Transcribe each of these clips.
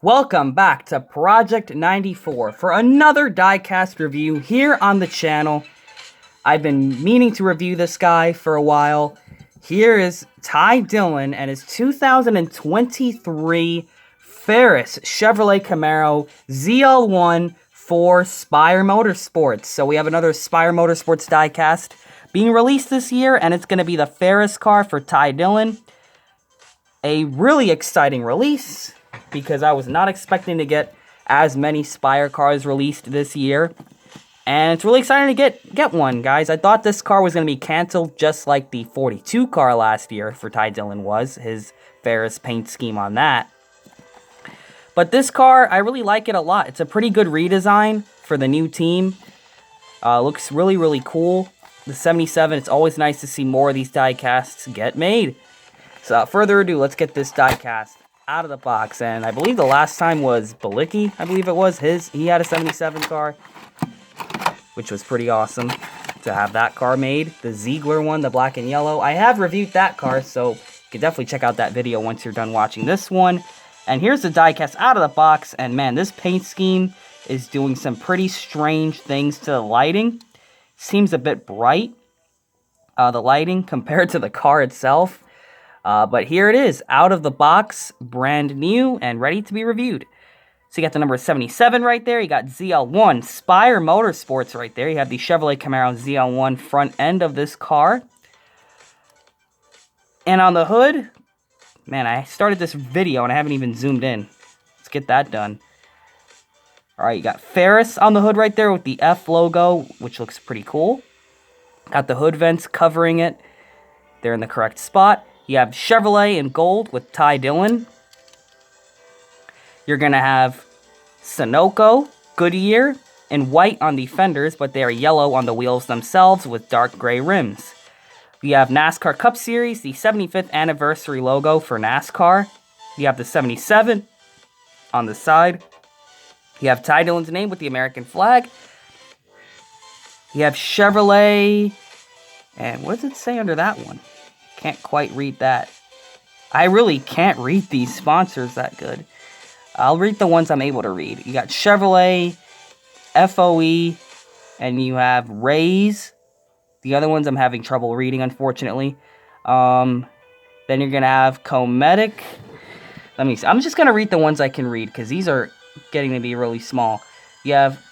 Welcome back to Project 94 for another diecast review here on the channel. I've been meaning to review this guy for a while. Here is Dillon and his 2023 Ferris Chevrolet Camaro ZL1 for Spire Motorsports. So we have another Spire Motorsports diecast being released this year, and it's going to be the Ferris car for Dillon. A really exciting release, because I was not expecting to get as many Spire cars released this year. And it's really exciting to get one, guys. I thought this car was going to be canceled just like the 42 car last year for Dillon was, his Ferris paint scheme on that. But this car, I really like it a lot. It's a pretty good redesign for the new team. Looks really, really cool. The 77, it's always nice to see more of these diecasts get made. So without further ado, let's get this diecast out of the box. And I believe the last time was Balicki, I believe it was. He had a 77 car, which was pretty awesome to have that car made. The Ziegler one, the black and yellow. I have reviewed that car, so you can definitely check out that video once you're done watching this one. And here's the diecast out of the box. And man, this paint scheme is doing some pretty strange things to the lighting. Seems a bit bright, the lighting, compared to the car itself. But here it is, out of the box, brand new, and ready to be reviewed. So you got the number 77 right there. You got ZL1 Spire Motorsports right there. You have the Chevrolet Camaro ZL1 front end of this car. And on the hood, man, I started this video and I haven't even zoomed in. Let's get that done. All right, you got Ferris on the hood right there with the F logo, which looks pretty cool. Got the hood vents covering it. They're in the correct spot. You have Chevrolet in gold with Dillon. You're going to have Sunoco, Goodyear, in white on the fenders, but they are yellow on the wheels themselves with dark gray rims. You have NASCAR Cup Series, the 75th anniversary logo for NASCAR. You have the 77 on the side. You have Dillon's name with the American flag. You have Chevrolet, and what does it say under that one? Can't quite read that. I really can't read these sponsors that good. I'll read the ones I'm able to read. You got Chevrolet, FOE, and you have Rays. The other ones I'm having trouble reading, unfortunately. Then you're going to have Cometic. Let me see. I'm just going to read the ones I can read, because these are getting to be really small. You have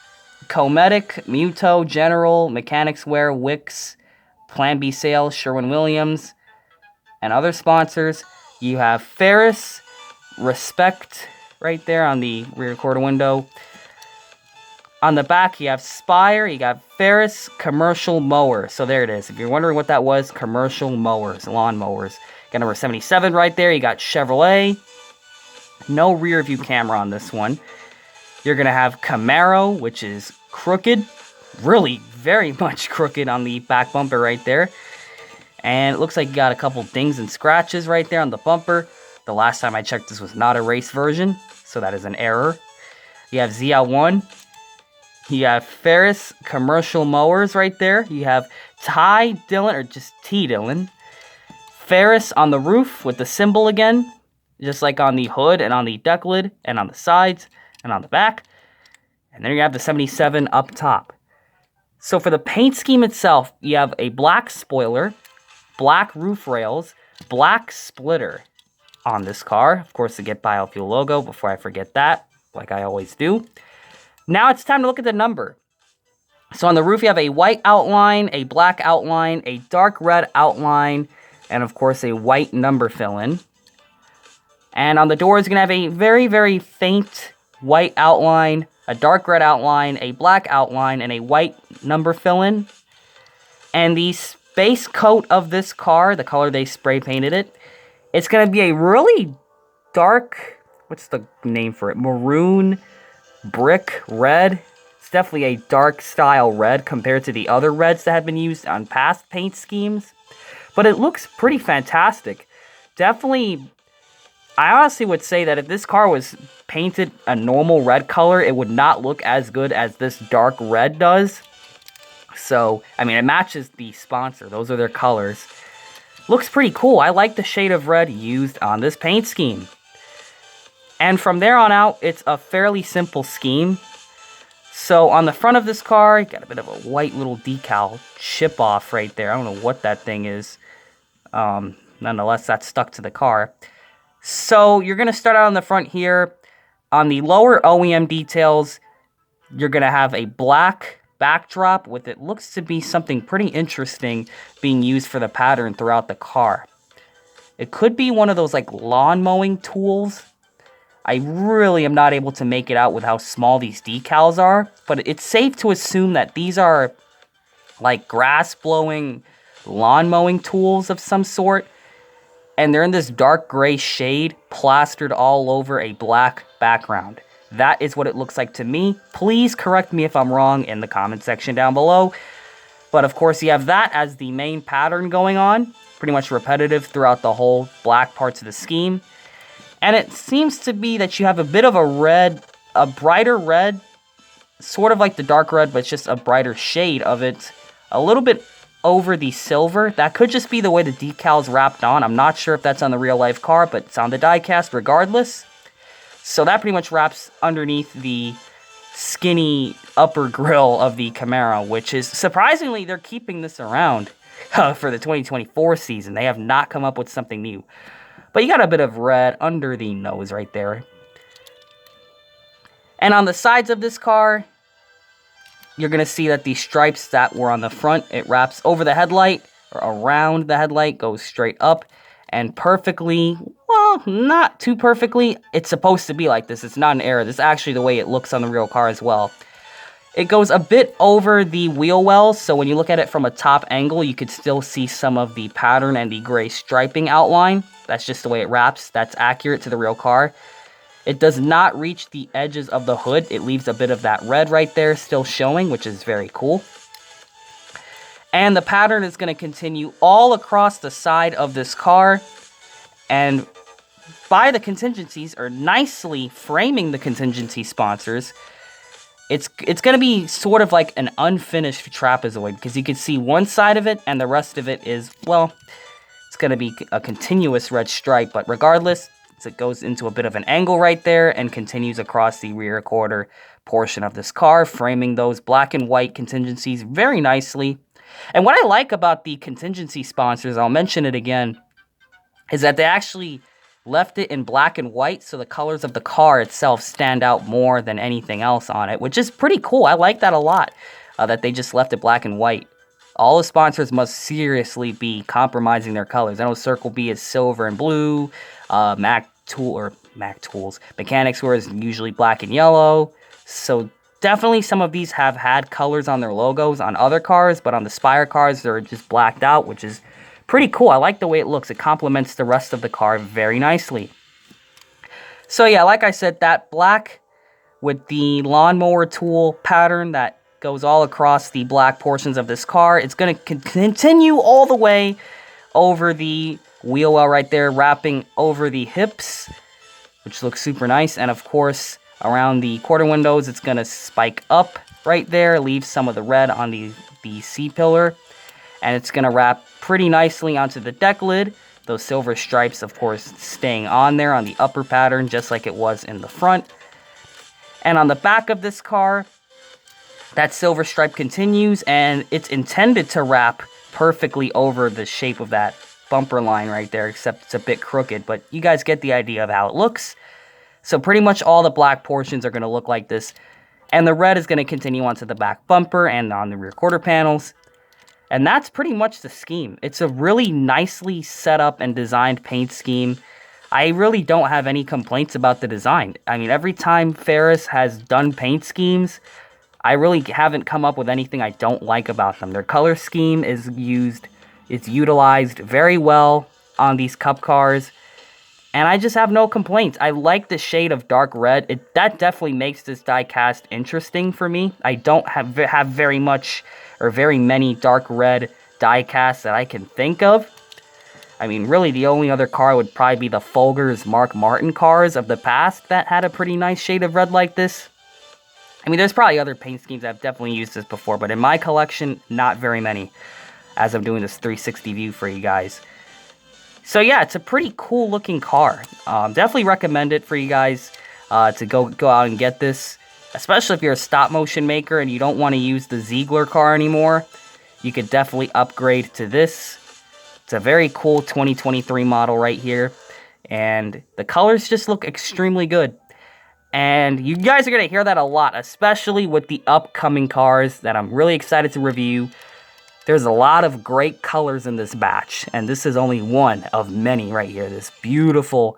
Cometic, Muto, General, Mechanics Wear, Wix, Plan B Sales, Sherwin-Williams, and other sponsors. You have Ferris, Respect, right there on the rear quarter window. On the back, you have Spire, you got Ferris, Commercial Mowers. So there it is. If you're wondering what that was, Commercial Mowers, lawn mowers. Got number 77 right there. You got Chevrolet. No rear view camera on this one. You're going to have Camaro, which is crooked. Really, very much crooked on the back bumper right there. And it looks like you got a couple dings and scratches right there on the bumper. The last time I checked, this was not a race version, so that is an error. You have ZL1. You have Ferris Commercial Mowers right there. You have Dillon, or just Dillon. Ferris on the roof with the symbol again, just like on the hood and on the deck lid and on the sides and on the back. And then you have the 77 up top. So for the paint scheme itself, you have a black spoiler, black roof rails, black splitter on this car. Of course, the Get Biofuel logo, before I forget that, like I always do. Now it's time to look at the number. So on the roof, you have a white outline, a black outline, a dark red outline, and of course, a white number fill-in. And on the door, it's going to have a very, very faint white outline, a dark red outline, a black outline, and a white number fill-in. And the base coat of this car, the color they spray painted it, it's going to be a really dark, what's the name for it? Maroon brick red. It's definitely a dark style red compared to the other reds that have been used on past paint schemes. But it looks pretty fantastic. Definitely, I honestly would say that if this car was painted a normal red color, it would not look as good as this dark red does. So, I mean, it matches the sponsor. Those are their colors. Looks pretty cool. I like the shade of red used on this paint scheme. And from there on out, it's a fairly simple scheme. So on the front of this car, you got a bit of a white little decal chip off right there. I don't know what that thing is. Nonetheless, that's stuck to the car. So you're going to start out on the front here. On the lower OEM details, you're going to have a black backdrop with it looks to be something pretty interesting being used for the pattern throughout the car. It could be one of those like lawn mowing tools. I really am not able to make it out with how small these decals are, but it's safe to assume that these are like grass blowing lawn mowing tools of some sort. And they're in this dark gray shade plastered all over a black background. That is what it looks like to me. Please correct me if I'm wrong in the comment section down below. But of course you have that as the main pattern going on. Pretty much repetitive throughout the whole black parts of the scheme. And it seems to be that you have a bit of a red, a brighter red. Sort of like the dark red, but it's just a brighter shade of it. A little bit over the silver. That could just be the way the decal's wrapped on. I'm not sure if that's on the real life car, but it's on the diecast regardless. So that pretty much wraps underneath the skinny upper grille of the Camaro, which is surprisingly they're keeping this around for the 2024 season. They have not come up with something new. But you got a bit of red under the nose right there. And on the sides of this car, you're going to see that the stripes that were on the front, it wraps over the headlight, or around the headlight, goes straight up, and perfectly, well, not too perfectly, it's supposed to be like this. It's not an error. This is actually the way it looks on the real car as well. It goes a bit over the wheel wells, so when you look at it from a top angle, you could still see some of the pattern and the gray striping outline. That's just the way it wraps. That's accurate to the real car. It does not reach the edges of the hood. It leaves a bit of that red right there still showing, which is very cool. And the pattern is going to continue all across the side of this car. And by the contingencies, or nicely framing the contingency sponsors, it's going to be sort of like an unfinished trapezoid, because you can see one side of it and the rest of it is, well, it's going to be a continuous red stripe, but regardless, it goes into a bit of an angle right there and continues across the rear quarter portion of this car, framing those black and white contingencies very nicely. And what I like about the contingency sponsors, I'll mention it again, is that they actually left it in black and white, so the colors of the car itself stand out more than anything else on it, which is pretty cool. I like that a lot, that they just left it black and white. All the sponsors must seriously be compromising their colors. I know Circle B is silver and blue, Mechanics Wear is usually black and yellow, so definitely some of these have had colors on their logos on other cars, but on the Spire cars, they're just blacked out, which is pretty cool. I like the way it looks. It complements the rest of the car very nicely. So yeah, like I said, that black with the lawnmower tool pattern that goes all across the black portions of this car, it's going to continue all the way over the wheel well right there, wrapping over the hips, which looks super nice. And of course, around the quarter windows, it's going to spike up right there, leave some of the red on the C-pillar. And it's going to wrap pretty nicely onto the deck lid. Those silver stripes, of course, staying on there on the upper pattern, just like it was in the front. And on the back of this car, that silver stripe continues, and it's intended to wrap perfectly over the shape of that bumper line right there, except it's a bit crooked, but you guys get the idea of how it looks. So pretty much all the black portions are going to look like this, and the red is going to continue onto the back bumper and on the rear quarter panels. And that's pretty much the scheme. It's a really nicely set up and designed paint scheme. I really don't have any complaints about the design. I mean, every time Ferris has done paint schemes, I really haven't come up with anything I don't like about them. Their color scheme is utilized very well on these cup cars, and I just have no complaints. I like the shade of dark red. That definitely makes this diecast interesting for me. I don't have very much or very many dark red diecasts that I can think of. I mean, really, the only other car would probably be the Folgers Mark Martin cars of the past that had a pretty nice shade of red like this. I mean, there's probably other paint schemes that have definitely used this before, but in my collection, not very many, as I'm doing this 360 view for you guys. So yeah, it's a pretty cool looking car. Definitely recommend it for you guys. to go out and get this. Especially if you're a stop motion maker and you don't want to use the Ziegler car anymore, you could definitely upgrade to this. It's a very cool 2023 model right here. And the colors just look extremely good. And you guys are going to hear that a lot, especially with the upcoming cars that I'm really excited to review. There's a lot of great colors in this batch, and this is only one of many right here. This beautiful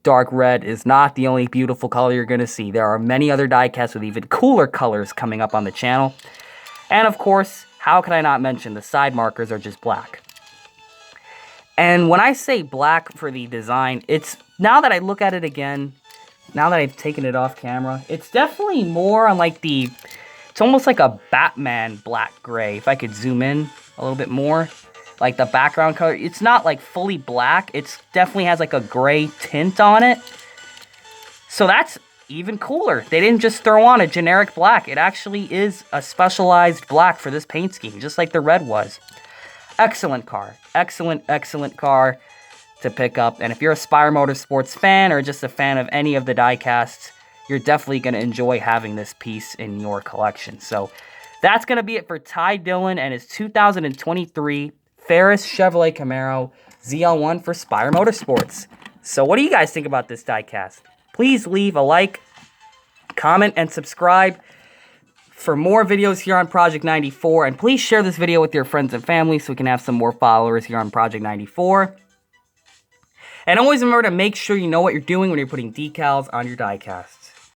dark red is not the only beautiful color you're going to see. There are many other diecasts with even cooler colors coming up on the channel. And of course, how can I not mention the side markers are just black. And when I say black for the design, it's, now that I look at it again, now that I've taken it off camera, it's definitely more on like the, it's almost like a Batman black gray. If I could zoom in a little bit more, like the background color, it's not like fully black. It's definitely has like a gray tint on it. So that's even cooler. They didn't just throw on a generic black. It actually is a specialized black for this paint scheme, just like the red was. Excellent car. Excellent, excellent car to pick up. And if you're a Spire Motorsports fan or just a fan of any of the diecasts, you're definitely going to enjoy having this piece in your collection. So that's going to be it for Ty Dillon and his 2023 Ferris Chevrolet Camaro ZL1 for Spire Motorsports. So what do you guys think about this diecast? Please leave a like, comment, and subscribe for more videos here on Project 94. And please share this video with your friends and family so we can have some more followers here on Project 94. And always remember to make sure you know what you're doing when you're putting decals on your diecast.